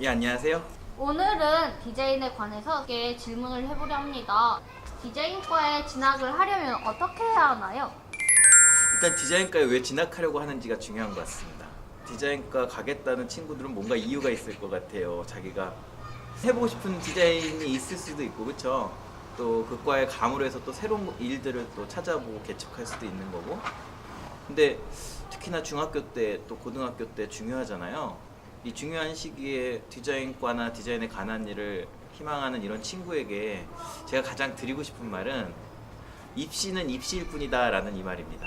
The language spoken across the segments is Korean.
예, 안녕하세요. 오늘은 디자인에 관해서 질문을 해보려 합니다. 디자인과에 진학을 하려면 어떻게 해야 하나요? 일단 디자인과에 왜 진학하려고 하는지가 중요한 것 같습니다. 디자인과 가겠다는 친구들은 뭔가 이유가 있을 것 같아요. 자기가 해보고 싶은 디자인이 있을 수도 있고, 그렇죠? 또 그 과에 감으로 해서 또 새로운 일들을 또 찾아보고 개척할 수도 있는 거고. 근데 특히나 중학교 때 또 고등학교 때 중요하잖아요. 이 중요한 시기에 디자인과나 디자인에 관한 일을 희망하는 이런 친구에게 제가 가장 드리고 싶은 말은 입시는 입시일 뿐이다 라는 이 말입니다.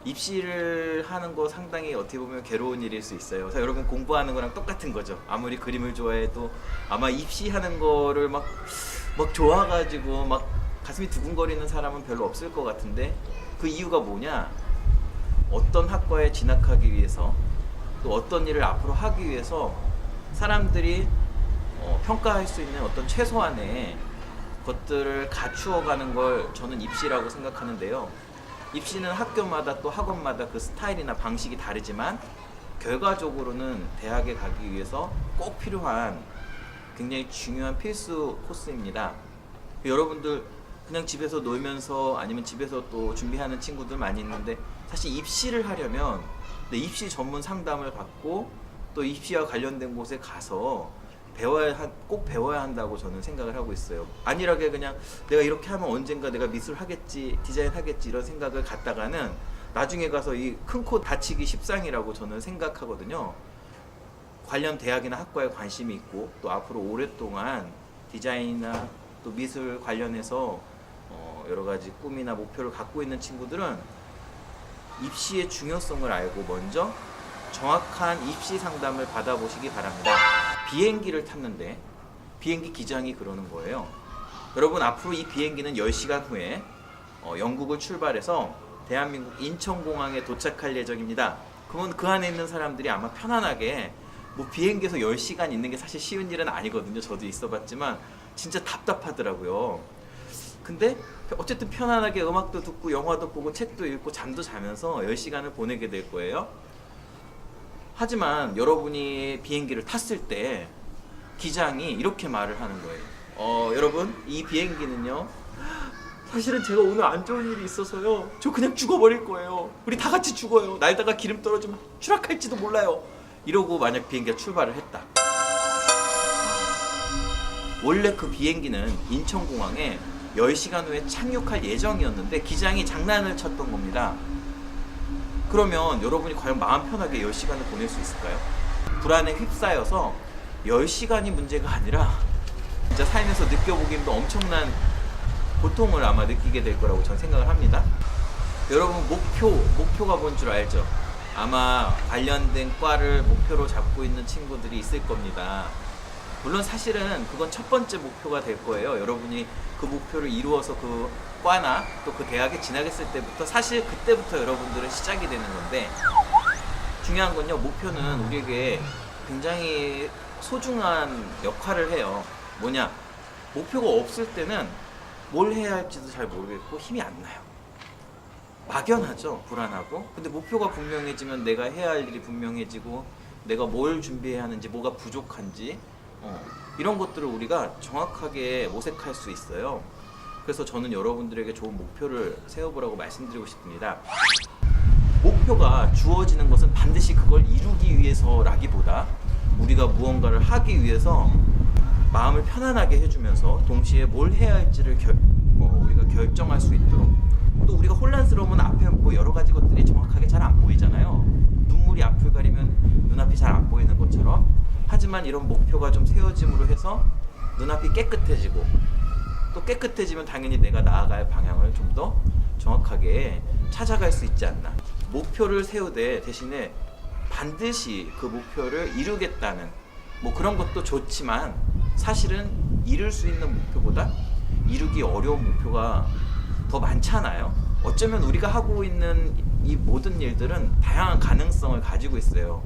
입시를 하는 거 상당히 어떻게 보면 괴로운 일일 수 있어요. 그래서 여러분 공부하는 거랑 똑같은 거죠. 아무리 그림을 좋아해도 아마 입시하는 거를 막 좋아가지고 막 가슴이 두근거리는 사람은 별로 없을 것 같은데, 그 이유가 뭐냐? 어떤 학과에 진학하기 위해서 또 어떤 일을 앞으로 하기 위해서 사람들이 평가할 수 있는 어떤 최소한의 것들을 갖추어가는 걸 저는 입시라고 생각하는데요. 입시는 학교마다 또 학원마다 그 스타일이나 방식이 다르지만 결과적으로는 대학에 가기 위해서 꼭 필요한 굉장히 중요한 필수 코스입니다. 여러분들 그냥 집에서 놀면서 아니면 집에서 또 준비하는 친구들 많이 있는데, 사실 입시를 하려면 입시 전문 상담을 받고 또 입시와 관련된 곳에 가서 꼭 배워야 한다고 저는 생각을 하고 있어요. 안일하게 그냥 내가 이렇게 하면 언젠가 내가 미술 하겠지, 디자인 하겠지 이런 생각을 갖다가는 나중에 가서 이 큰 코 다치기 십상이라고 저는 생각하거든요. 관련 대학이나 학과에 관심이 있고 또 앞으로 오랫동안 디자인이나 또 미술 관련해서 여러 가지 꿈이나 목표를 갖고 있는 친구들은 입시의 중요성을 알고 먼저 정확한 입시 상담을 받아보시기 바랍니다. 비행기를 탔는데 비행기 기장이 그러는 거예요. 여러분, 앞으로 이 비행기는 10시간 후에 영국을 출발해서 대한민국 인천공항에 도착할 예정입니다. 그러면 그 안에 있는 사람들이 아마 편안하게 비행기에서 10시간 있는 게 사실 쉬운 일은 아니거든요. 저도 있어봤지만 진짜 답답하더라고요. 근데 어쨌든 편안하게 음악도 듣고 영화도 보고 책도 읽고 잠도 자면서 10시간을 보내게 될 거예요. 하지만 여러분이 비행기를 탔을 때 기장이 이렇게 말을 하는 거예요. 여러분, 이 비행기는요, 사실은 제가 오늘 안 좋은 일이 있어서요, 저 그냥 죽어버릴 거예요. 우리 다 같이 죽어요. 날다가 기름 떨어지면 추락할지도 몰라요. 이러고 만약 비행기가 출발을 했다. 원래 그 비행기는 인천공항에 10시간 후에 착륙할 예정이었는데 기장이 장난을 쳤던 겁니다. 그러면 여러분이 과연 마음 편하게 10시간을 보낼 수 있을까요? 불안에 휩싸여서 10시간이 문제가 아니라 진짜 삶에서 느껴보기 힘든 엄청난 고통을 아마 느끼게 될 거라고 저는 생각을 합니다. 여러분, 목표가 뭔 줄 알죠? 아마 관련된 과를 목표로 잡고 있는 친구들이 있을 겁니다. 물론 사실은 그건 첫 번째 목표가 될 거예요. 여러분이 그 목표를 이루어서 그 과나 또 그 대학에 진학했을 때부터, 사실 그때부터 여러분들은 시작이 되는 건데, 중요한 건요, 목표는 우리에게 굉장히 소중한 역할을 해요. 뭐냐? 목표가 없을 때는 뭘 해야 할지도 잘 모르겠고 힘이 안 나요. 막연하죠. 불안하고. 근데 목표가 분명해지면 내가 해야 할 일이 분명해지고 내가 뭘 준비해야 하는지, 뭐가 부족한지 이런 것들을 우리가 정확하게 모색할 수 있어요. 그래서 저는 여러분들에게 좋은 목표를 세워보라고 말씀드리고 싶습니다. 목표가 주어지는 것은 반드시 그걸 이루기 위해서라기보다 우리가 무언가를 하기 위해서 마음을 편안하게 해주면서 동시에 뭘 해야 할지를 우리가 결정할 수 있도록, 또 우리가 혼란스러우면 앞에 여러 가지 것들이 정확하게 잘 안 보이잖아요. 눈물이 앞을 가리면 눈앞이 잘 안 보이는 것처럼, 하지만 이런 목표가 좀 세워짐으로 해서 눈앞이 깨끗해지고, 또 깨끗해지면 당연히 내가 나아갈 방향을 좀 더 정확하게 찾아갈 수 있지 않나. 목표를 세우되 대신에 반드시 그 목표를 이루겠다는 그런 것도 좋지만, 사실은 이룰 수 있는 목표보다 이루기 어려운 목표가 더 많잖아요. 어쩌면 우리가 하고 있는 이 모든 일들은 다양한 가능성을 가지고 있어요.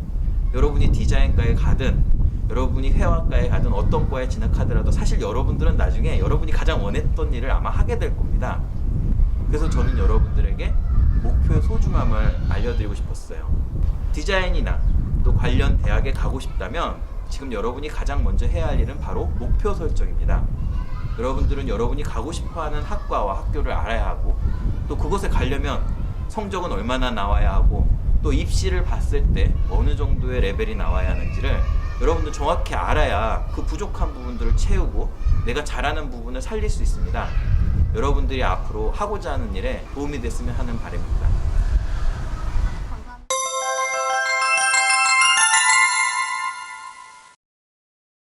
여러분이 디자인과에 가든 여러분이 회화과에 가든 어떤 과에 진학하더라도 사실 여러분들은 나중에 여러분이 가장 원했던 일을 아마 하게 될 겁니다. 그래서 저는 여러분들에게 목표의 소중함을 알려드리고 싶었어요. 디자인이나 또 또 관련 대학에 가고 싶다면 지금 여러분이 가장 먼저 해야 할 일은 바로 목표 설정입니다. 여러분들은 여러분이 가고 싶어하는 학과와 학교를 알아야 하고 또 그곳에 가려면 성적은 얼마나 나와야 하고 또 입시를 봤을 때 어느 정도의 레벨이 나와야 하는지를 여러분들 정확히 알아야 그 부족한 부분들을 채우고 내가 잘하는 부분을 살릴 수 있습니다. 여러분들이 앞으로 하고자 하는 일에 도움이 됐으면 하는 바람입니다.